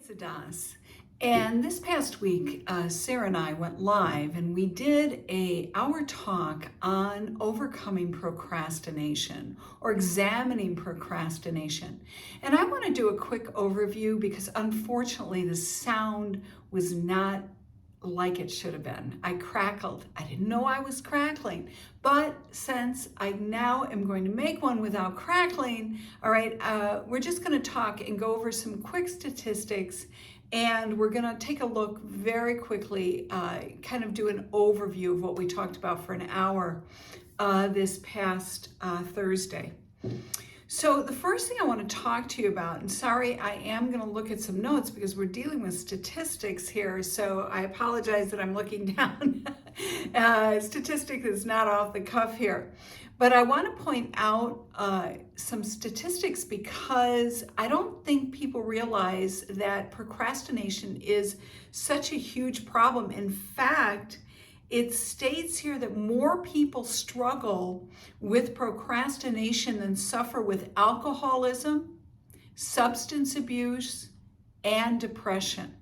it's Adonis. And this past week, Sarah and I went live and we did our talk on overcoming procrastination or examining procrastination. And I want to do a quick overview because unfortunately the sound was not like it should have been. I crackled. I didn't know I was crackling, but since I now am going to make one without crackling, all right, we're just going to talk and go over some quick statistics, and we're going to take a look very quickly, kind of do an overview of what we talked about for an hour this past Thursday. So the first thing I want to talk to you about, and sorry, I am going to look at some notes because we're dealing with statistics here, so I apologize that I'm looking down. Statistic is not off the cuff here. But I want to point out some statistics because I don't think people realize that procrastination is such a huge problem. In fact, it states here that more people struggle with procrastination than suffer with alcoholism, substance abuse, and depression.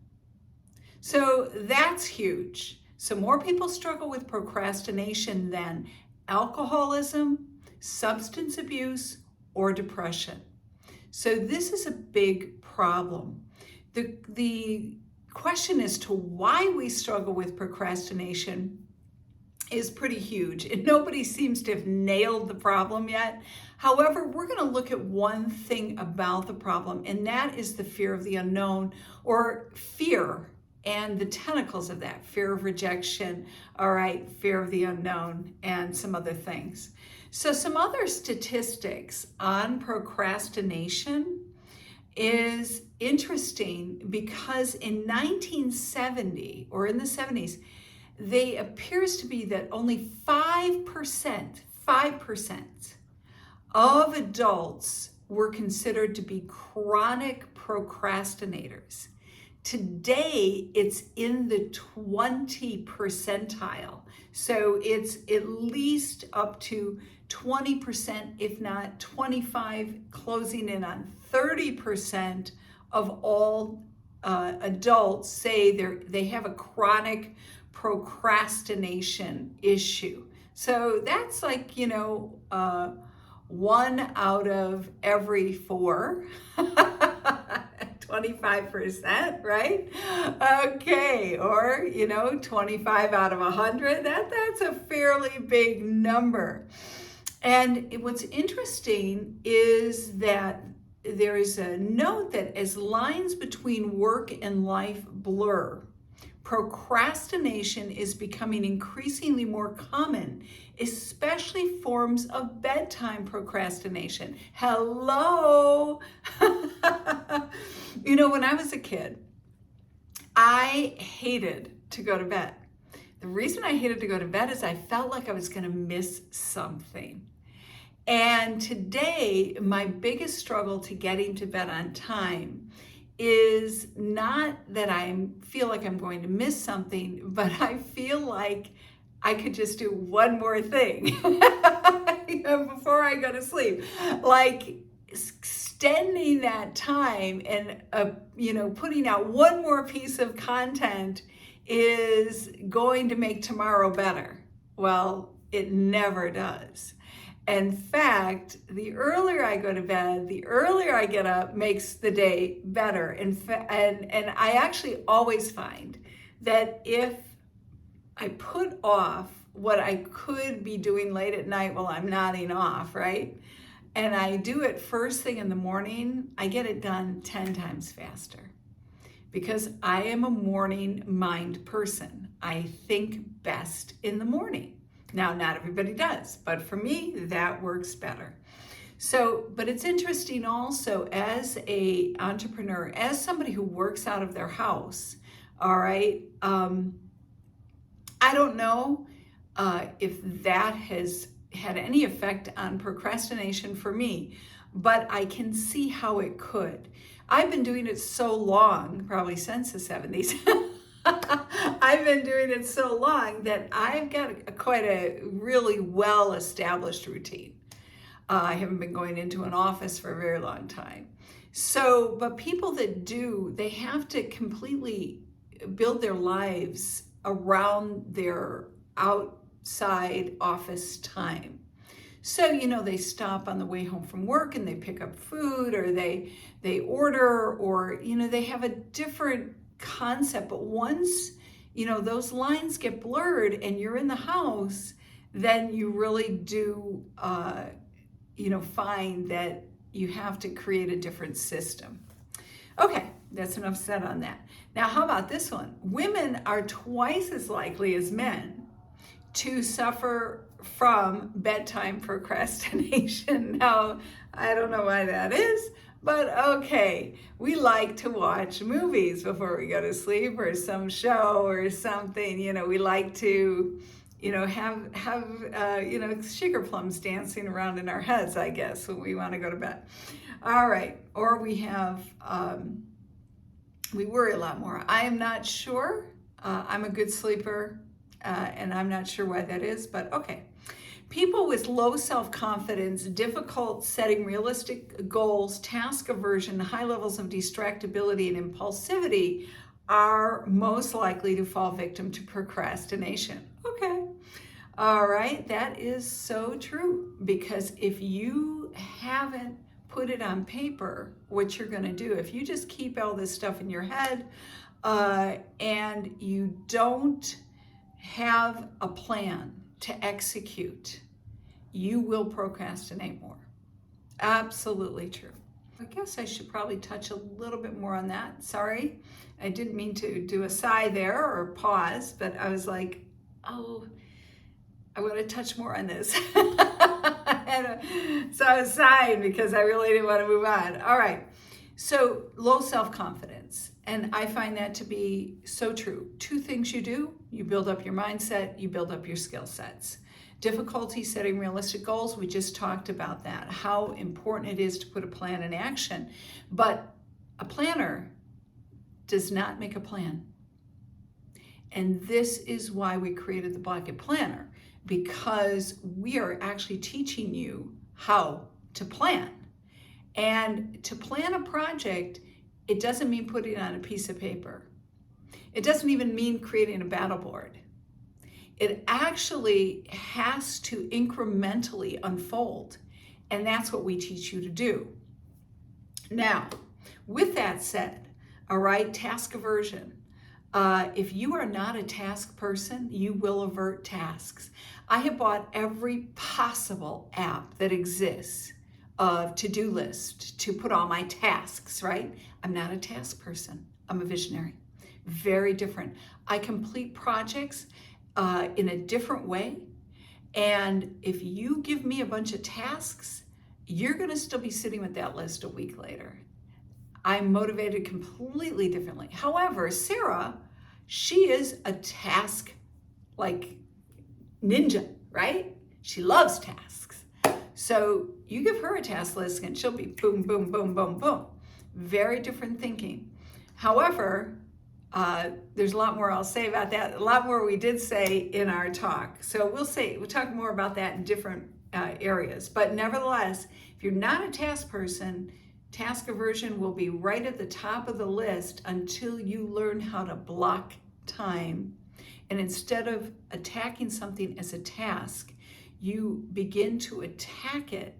So that's huge. So more people struggle with procrastination than alcoholism, substance abuse, or depression. So this is a big problem. The question as to why we struggle with procrastination is pretty huge, and nobody seems to have nailed the problem yet. However, we're going to look at one thing about the problem, and that is the fear of the unknown, or fear and the tentacles of that, fear of rejection, all right, fear of the unknown, and some other things. So some other statistics on procrastination is interesting because in 1970 or in the 70s, they appears to be that only 5% of adults were considered to be chronic procrastinators. Today, it's in the 20 percentile. So it's at least up to 20%, if not 25, closing in on 30% of all adults say they have a chronic procrastination issue. So that's like, 1 out of every 4. 25%, right? Okay, or 25 out of 100. That's a fairly big number. And what's interesting is that there is a note that as lines between work and life blur, procrastination is becoming increasingly more common, especially forms of bedtime procrastination. Hello! When I was a kid, I hated to go to bed. The reason I hated to go to bed is I felt like I was going to miss something. And today, my biggest struggle to getting to bed on time is not that I feel like I'm going to miss something, but I feel like I could just do one more thing before I go to sleep. Like extending that time and putting out one more piece of content is going to make tomorrow better. Well, it never does. In fact, the earlier I go to bed, the earlier I get up makes the day better. And I actually always find that if I put off what I could be doing late at night while I'm nodding off, right? And I do it first thing in the morning, I get it done 10 times faster. Because I am a morning mind person. I think best in the morning. Now, not everybody does, but for me, that works better. So, but it's interesting also as an entrepreneur, as somebody who works out of their house, all right, I don't know if that has had any effect on procrastination for me, but I can see how it could. I've been doing it so long, probably since the 70s. I've been doing it so long that I've got quite a really well-established routine. I haven't been going into an office for a very long time. So, but people that do, they have to completely build their lives around their outside office time. So, they stop on the way home from work and they pick up food, or they order, or, they have a different concept. But once, those lines get blurred and you're in the house, then you really do, find that you have to create a different system. Okay, that's enough said on that. Now, how about this one? Women are twice as likely as men to suffer from bedtime procrastination. Now, I don't know why that is, but okay. We like to watch movies before we go to sleep, or some show or something. We like to, have sugar plums dancing around in our heads, I guess, when we want to go to bed. All right. Or we have, we worry a lot more. I am not sure. I'm a good sleeper, and I'm not sure why that is, but okay. People with low self-confidence, difficult setting realistic goals, task aversion, high levels of distractibility and impulsivity are most likely to fall victim to procrastination. Okay. All right. That is so true, because if you haven't put it on paper, what you're going to do, if you just keep all this stuff in your head, and you don't have a plan to execute, you will procrastinate more. Absolutely true. I guess I should probably touch a little bit more on that. Sorry, I didn't mean to do a sigh there or pause, but I was like, oh, I want to touch more on this. So I was sighing because I really didn't want to move on. All right. So low self-confidence. And I find that to be so true. Two things you do: you build up your mindset, you build up your skill sets. Difficulty setting realistic goals, we just talked about that, how important it is to put a plan in action. But a planner does not make a plan. And this is why we created the Blockit Planner, because we are actually teaching you how to plan. And to plan a project, it doesn't mean putting it on a piece of paper. It doesn't even mean creating a battle board. It actually has to incrementally unfold. And that's what we teach you to do. Now, with that said, all right, task aversion. If you are not a task person, you will avert tasks. I have bought every possible app that exists of to-do list to put all my tasks, right? I'm not a task person. I'm a visionary. Very different. I complete projects in a different way. And if you give me a bunch of tasks, you're going to still be sitting with that list a week later. I'm motivated completely differently. However, Sarah, she is a task like ninja, right? She loves tasks. So you give her a task list and she'll be boom, boom, boom, boom, boom. Very different thinking. However, there's a lot more I'll say about that. A lot more we did say in our talk. So we'll talk more about that in different areas. But nevertheless, if you're not a task person, task aversion will be right at the top of the list until you learn how to block time. And instead of attacking something as a task, you begin to attack it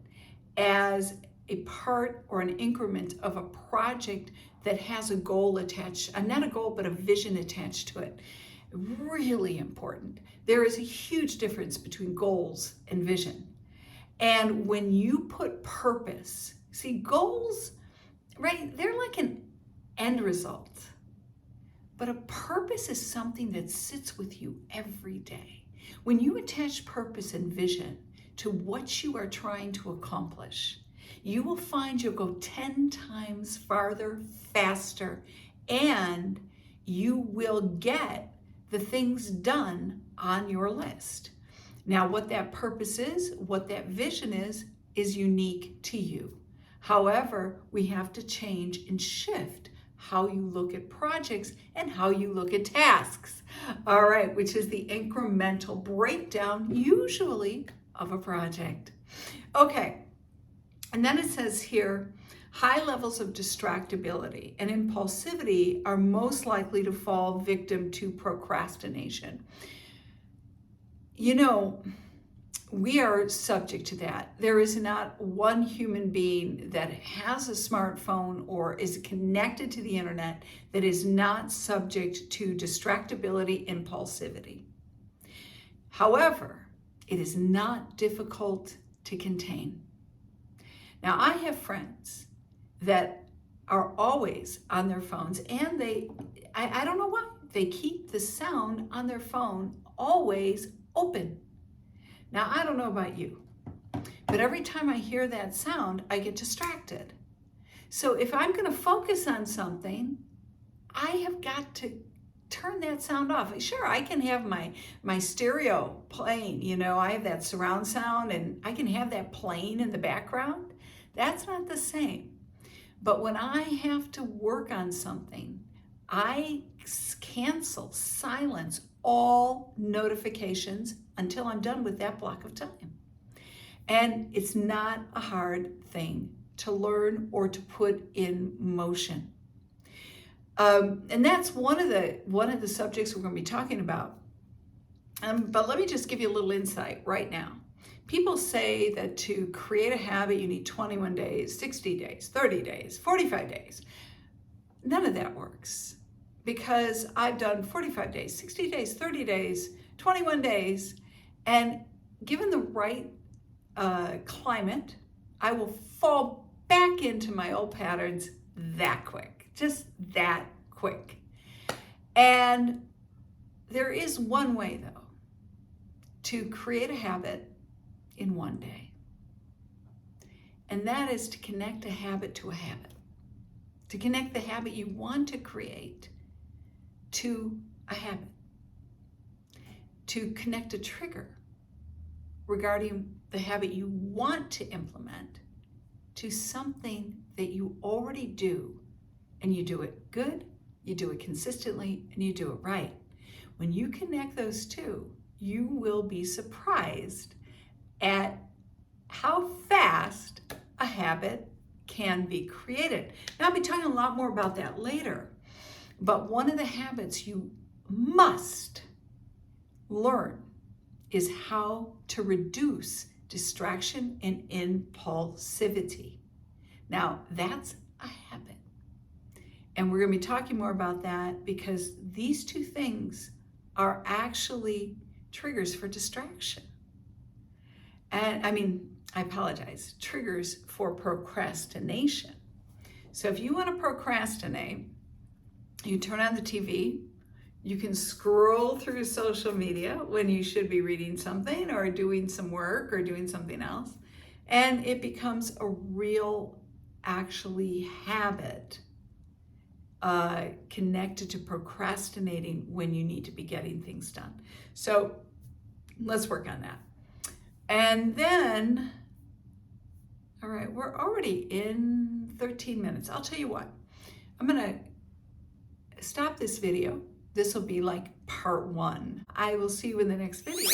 as a part or an increment of a project that has a goal attached, not a goal, but a vision attached to it. Really important. There is a huge difference between goals and vision. And when you put purpose, see, goals, right, they're like an end result. But a purpose is something that sits with you every day. When you attach purpose and vision to what you are trying to accomplish, you will find you'll go 10 times farther, faster, and you will get the things done on your list. Now, what that purpose is, what that vision is unique to you. However, we have to change and shift how you look at projects and how you look at tasks. All right, which is the incremental breakdown, usually, of a project. Okay, and then it says here, high levels of distractibility and impulsivity are most likely to fall victim to procrastination. You know, we are subject to that. There is not one human being that has a smartphone or is connected to the internet that is not subject to distractibility, impulsivity. However, it is not difficult to contain. Now, I have friends that are always on their phones, and I don't know why, they keep the sound on their phone always open. Now, I don't know about you, but every time I hear that sound, I get distracted. So if I'm going to focus on something, I have got to turn that sound off. Sure, I can have my stereo playing, you know, I have that surround sound and I can have that playing in the background. That's not the same. But when I have to work on something, I cancel, silence all notifications until I'm done with that block of time. And it's not a hard thing to learn or to put in motion. And that's one of the subjects we're going to be talking about. But let me just give you a little insight right now. People say that to create a habit, you need 21 days, 60 days, 30 days, 45 days. None of that works, because I've done 45 days, 60 days, 30 days, 21 days, and given the right climate, I will fall back into my old patterns that quick, just that quick. And there is one way, though, to create a habit in one day. And that is to connect a habit to a habit. To connect the habit you want to create to a habit. To connect a trigger regarding the habit you want to implement to something that you already do, and you do it good, you do it consistently, and you do it right. When you connect those two, you will be surprised at how fast a habit can be created. Now, I'll be talking a lot more about that later, but one of the habits you must learn is how to reduce distraction and impulsivity. Now, that's a habit. And we're going to be talking more about that, because these two things are actually triggers for distraction. And I apologize, triggers for procrastination. So if you want to procrastinate, you turn on the TV, you can scroll through social media when you should be reading something or doing some work or doing something else, and it becomes a real, actually, habit connected to procrastinating when you need to be getting things done. So let's work on that. And then, all right, we're already in 13 minutes. I'll tell you what, I'm gonna stop this video. This will be like part 1. I will see you in the next video.